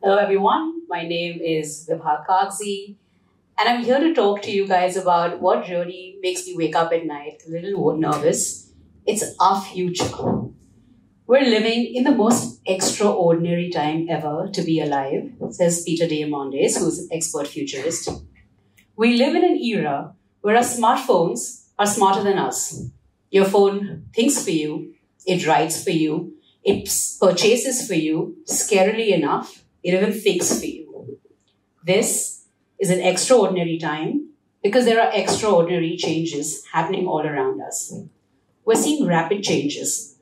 Hello, everyone. My name is Vibha Kagzi, and I'm here to talk to you guys about what really makes me wake up at night a little nervous. It's our future. We're living in the most extraordinary time ever to be alive, says Peter Diamandis, who's an expert futurist. We live in an era where our smartphones are smarter than us. Your phone thinks for you, it writes for you, it purchases for you, scarily enough, it even thinks for you. This is an extraordinary time because there are extraordinary changes happening all around us. We're seeing rapid changes,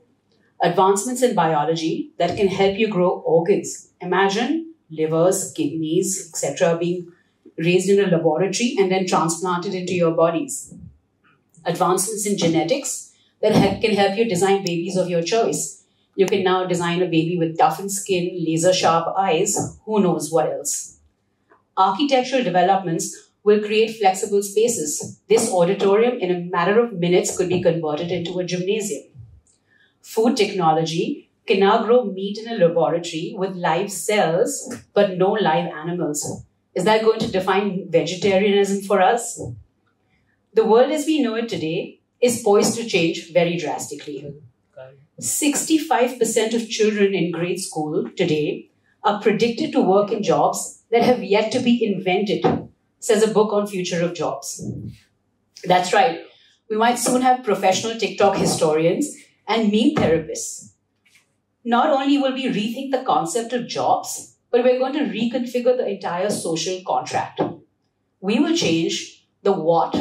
advancements in biology that can help you grow organs. Imagine livers, kidneys, etc. being raised in a laboratory and then transplanted into your bodies. Advancements in genetics that can help you design babies of your choice. You can now design a baby with toughened skin, laser-sharp eyes, who knows what else. Architectural developments will create flexible spaces. This auditorium, in a matter of minutes, could be converted into a gymnasium. Food technology can now grow meat in a laboratory with live cells, but no live animals. Is that going to define vegetarianism for us? The world as we know it today is poised to change very drastically. 65% of children in grade school today are predicted to work in jobs that have yet to be invented, says a book on future of jobs. That's right. We might soon have professional TikTok historians and meme therapists. Not only will we rethink the concept of jobs, but we're going to reconfigure the entire social contract. We will change the what,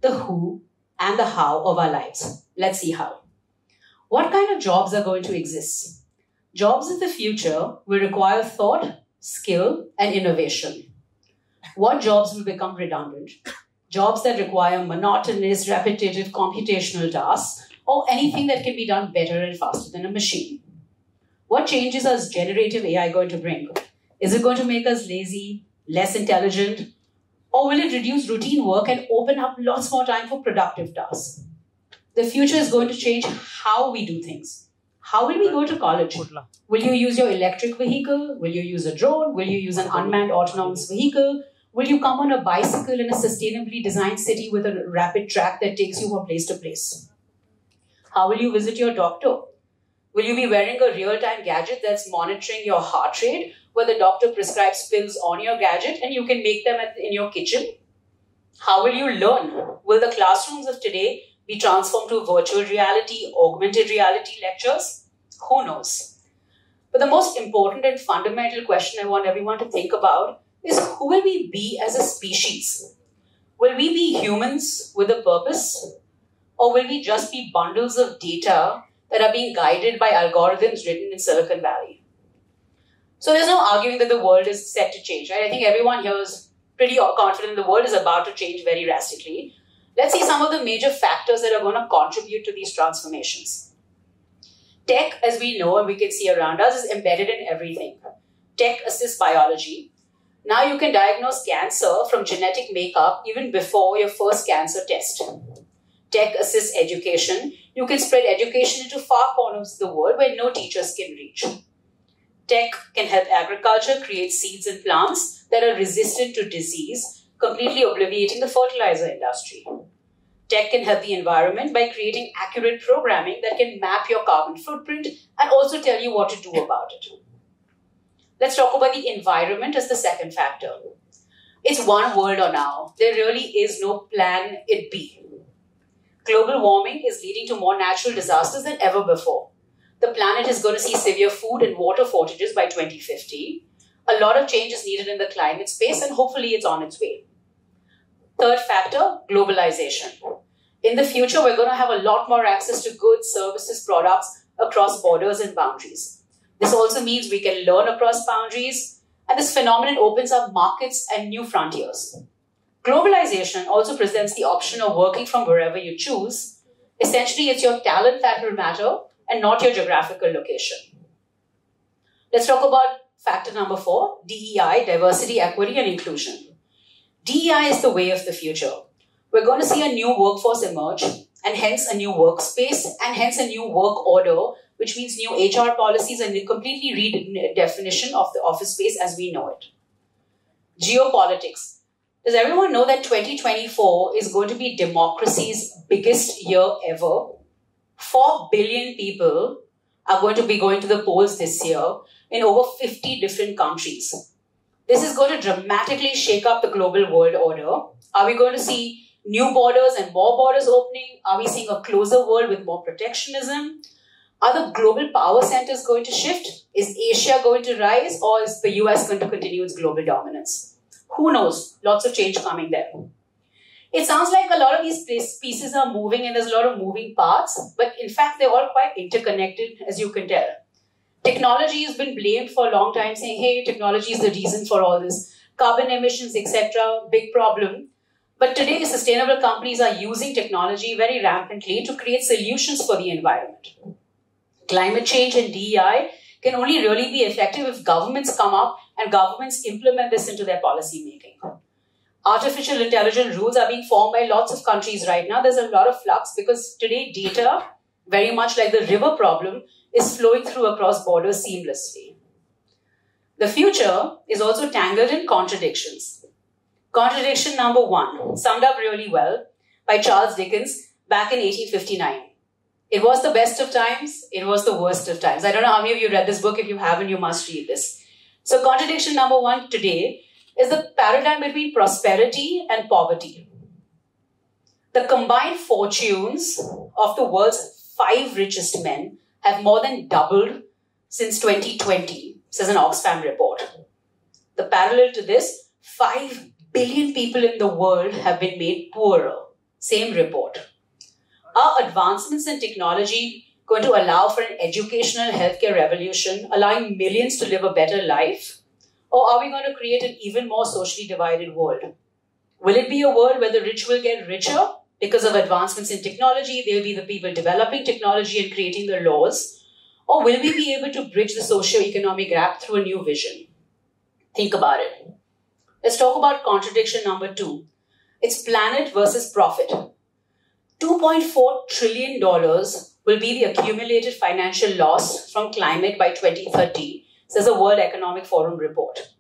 the who, and the how of our lives. Let's see how. What kind of jobs are going to exist? Jobs of the future will require thought, skill, and innovation. What jobs will become redundant? Jobs that require monotonous, repetitive, computational tasks, or anything that can be done better and faster than a machine. What changes is generative AI going to bring? Is it going to make us lazy, less intelligent, or will it reduce routine work and open up lots more time for productive tasks? The future is going to change how we do things. How will we go to college? Will you use your electric vehicle? Will you use a drone? Will you use an unmanned autonomous vehicle? Will you come on a bicycle in a sustainably designed city with a rapid track that takes you from place to place? How will you visit your doctor? Will you be wearing a real-time gadget that's monitoring your heart rate, where the doctor prescribes pills on your gadget and you can make them in your kitchen? How will you learn? Will the classrooms of today be transformed to virtual reality, augmented reality lectures? Who knows? But the most important and fundamental question I want everyone to think about is, who will we be as a species? Will we be humans with a purpose? Or will we just be bundles of data that are being guided by algorithms written in Silicon Valley? So there's no arguing that the world is set to change, right? I think everyone here is pretty confident the world is about to change very drastically. Let's see some of the major factors that are going to contribute to these transformations. Tech, as we know and we can see around us, is embedded in everything. Tech assists biology. Now you can diagnose cancer from genetic makeup even before your first cancer test. Tech assists education. You can spread education into far corners of the world where no teachers can reach. Tech can help agriculture create seeds and plants that are resistant to disease, completely obliterating the fertilizer industry. Tech can help the environment by creating accurate programming that can map your carbon footprint and also tell you what to do about it. Let's talk about the environment as the second factor. It's one world or now. There really is no plan B. Global warming is leading to more natural disasters than ever before. The planet is going to see severe food and water shortages by 2050. A lot of change is needed in the climate space, and hopefully it's on its way. Third factor, globalization. In the future, we're going to have a lot more access to goods, services, products across borders and boundaries. This also means we can learn across boundaries, and this phenomenon opens up markets and new frontiers. Globalization also presents the option of working from wherever you choose. Essentially, it's your talent that will matter and not your geographical location. Let's talk about factor number 4, DEI, diversity, equity, and inclusion. DEI is the way of the future. We're going to see a new workforce emerge, and hence a new workspace, and hence a new work order, which means new HR policies and a completely redefinition of the office space as we know it. Geopolitics. Does everyone know that 2024 is going to be democracy's biggest year ever? 4 billion people are going to be going to the polls this year in over 50 different countries. This is going to dramatically shake up the global world order. Are we going to see new borders and more borders opening? Are we seeing a closer world with more protectionism? Are the global power centers going to shift? Is Asia going to rise, or is the US going to continue its global dominance? Who knows? Lots of change coming there. It sounds like a lot of these pieces are moving and there's a lot of moving parts, but in fact, they're all quite interconnected, as you can tell. Technology has been blamed for a long time, saying, hey, technology is the reason for all this. Carbon emissions, etc., big problem. But today, sustainable companies are using technology very rampantly to create solutions for the environment. Climate change and DEI can only really be effective if governments come up and governments implement this into their policy making. Artificial intelligence rules are being formed by lots of countries right now. There's a lot of flux because today data, very much like the river problem, is flowing through across borders seamlessly. The future is also tangled in contradictions. Contradiction number 1, summed up really well by Charles Dickens back in 1859. It was the best of times, it was the worst of times. I don't know how many of you read this book. If you haven't, you must read this. So contradiction number 1 today is the paradigm between prosperity and poverty. The combined fortunes of the world's 5 richest men have more than doubled since 2020, says an Oxfam report. The parallel to this, 5 billion people in the world have been made poorer. Same report. Are advancements in technology going to allow for an educational healthcare revolution, allowing millions to live a better life? Or are we going to create an even more socially divided world? Will it be a world where the rich will get richer because of advancements in technology? They'll be the people developing technology and creating the laws. Or will we be able to bridge the socio-economic gap through a new vision? Think about it. Let's talk about contradiction number 2. It's planet versus profit. $2.4 trillion will be the accumulated financial loss from climate by 2030, says a World Economic Forum report.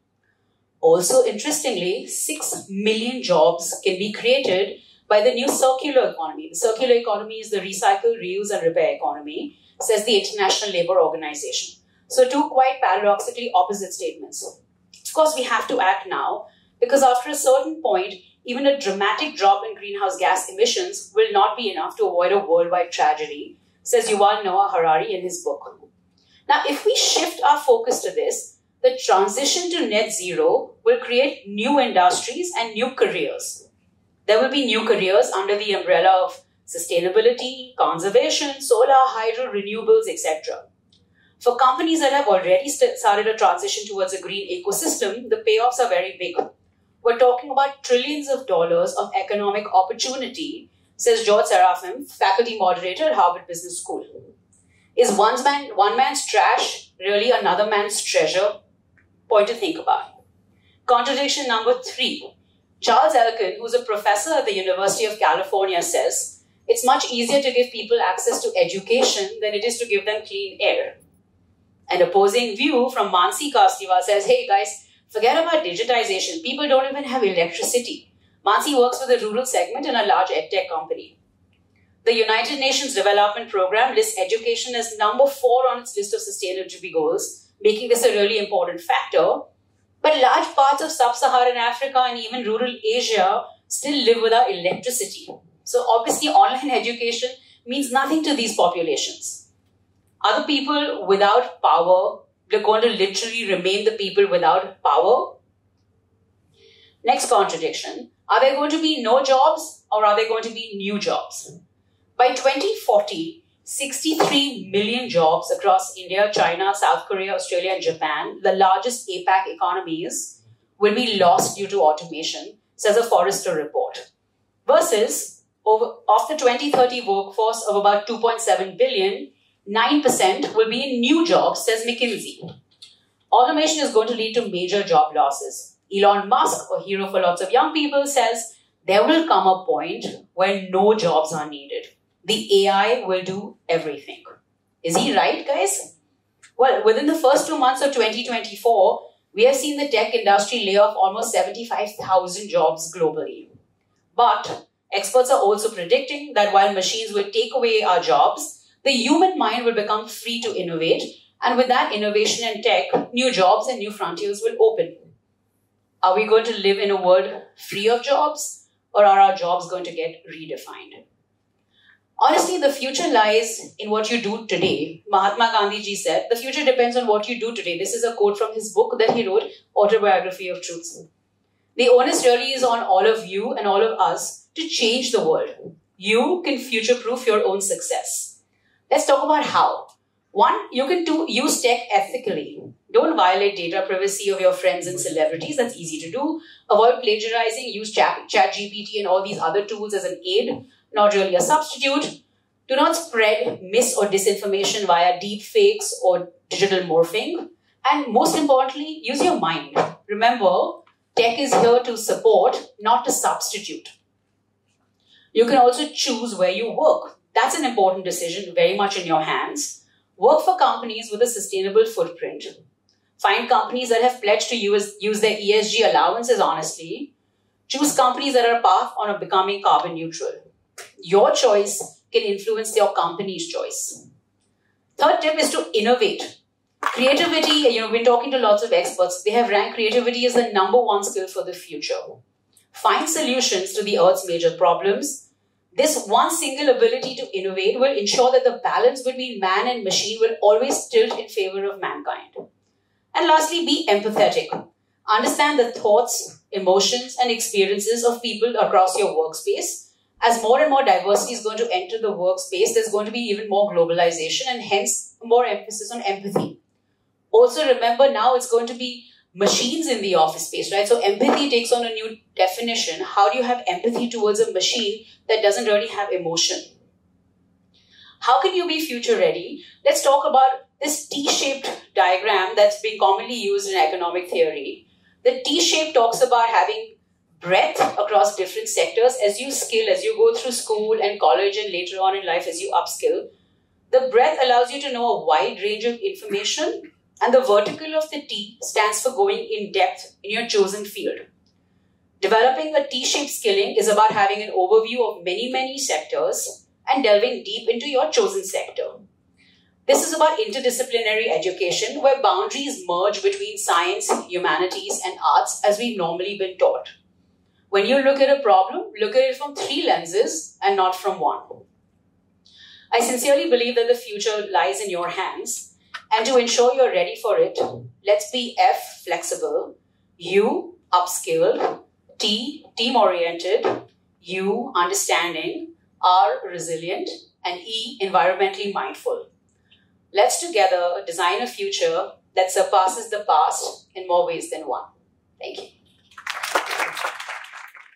Also, interestingly, 6 million jobs can be created by the new circular economy. The circular economy is the recycle, reuse, and repair economy, says the International Labour Organization. So 2 quite paradoxically opposite statements. Of course, we have to act now because after a certain point, even a dramatic drop in greenhouse gas emissions will not be enough to avoid a worldwide tragedy, says Yuval Noah Harari in his book. Now, if we shift our focus to this, the transition to net zero will create new industries and new careers. There will be new careers under the umbrella of sustainability, conservation, solar, hydro, renewables, etc. For companies that have already started a transition towards a green ecosystem, the payoffs are very big. We're talking about trillions of dollars of economic opportunity, says George Serafim, faculty moderator at Harvard Business School. Is one man's trash really another man's treasure? Point to think about. Contradiction number 3. Charles Elkin, who's a professor at the University of California, says, it's much easier to give people access to education than it is to give them clean air. An opposing view from Mansi Kasliwal says, hey guys, forget about digitization. People don't even have electricity. Mansi works for the rural segment in a large edtech company. The United Nations Development Programme lists education as number 4 on its list of sustainability goals, making this a really important factor. But large parts of sub-Saharan Africa and even rural Asia still live without electricity. So obviously online education means nothing to these populations. Are the people without power going to literally remain the people without power? Next contradiction. Are there going to be no jobs or are there going to be new jobs? By 2040, 63 million jobs across India, China, South Korea, Australia, and Japan, the largest APAC economies, will be lost due to automation, says a Forrester report. Versus, of the 2030 workforce of about 2.7 billion, 9% will be in new jobs, says McKinsey. Automation is going to lead to major job losses. Elon Musk, a hero for lots of young people, says there will come a point where no jobs are needed. The AI will do everything. Is he right, guys? Well, within the first 2 months of 2024, we have seen the tech industry lay off almost 75,000 jobs globally. But experts are also predicting that while machines will take away our jobs, the human mind will become free to innovate. And with that innovation and tech, new jobs and new frontiers will open. Are we going to live in a world free of jobs, or are our jobs going to get redefined? Honestly, the future lies in what you do today. Mahatma Gandhi ji said, the future depends on what you do today. This is a quote from his book that he wrote, Autobiography of Truth. The onus really is on all of you and all of us to change the world. You can future-proof your own success. Let's talk about how. One, you can use tech ethically. Don't violate data privacy of your friends and celebrities. That's easy to do. Avoid plagiarizing. Use ChatGPT and all these other tools as an aid, not really a substitute. Do not spread mis or disinformation via deep fakes or digital morphing. And most importantly, use your mind. Remember, tech is here to support, not to substitute. You can also choose where you work. That's an important decision, very much in your hands. Work for companies with a sustainable footprint. Find companies that have pledged to use their ESG allowances honestly. Choose companies that are a path on becoming carbon neutral. Your choice can influence your company's choice. Third tip is to innovate. Creativity, we've been talking to lots of experts. They have ranked creativity as the #1 skill for the future. Find solutions to the Earth's major problems. This one single ability to innovate will ensure that the balance between man and machine will always tilt in favor of mankind. And lastly, be empathetic. Understand the thoughts, emotions, and experiences of people across your workspace. As more and more diversity is going to enter the workspace, there's going to be even more globalization and hence more emphasis on empathy. Also remember, now it's going to be machines in the office space, right? So empathy takes on a new definition. How do you have empathy towards a machine that doesn't really have emotion? How can you be future ready? Let's talk about this T-shaped diagram that's been commonly used in economic theory. The T-shape talks about having breadth across different sectors as you skill, as you go through school and college and later on in life as you upskill. The breadth allows you to know a wide range of information, and the vertical of the T stands for going in depth in your chosen field. Developing a T-shaped skilling is about having an overview of many sectors and delving deep into your chosen sector. This is about interdisciplinary education where boundaries merge between science, humanities, and arts as we've normally been taught. When you look at a problem, look at it from 3 lenses and not from 1. I sincerely believe that the future lies in your hands. And to ensure you're ready for it, let's be F, flexible, U, upskilled, T, team-oriented, U, understanding, R, resilient, and E, environmentally mindful. Let's together design a future that surpasses the past in more ways than one. Thank you.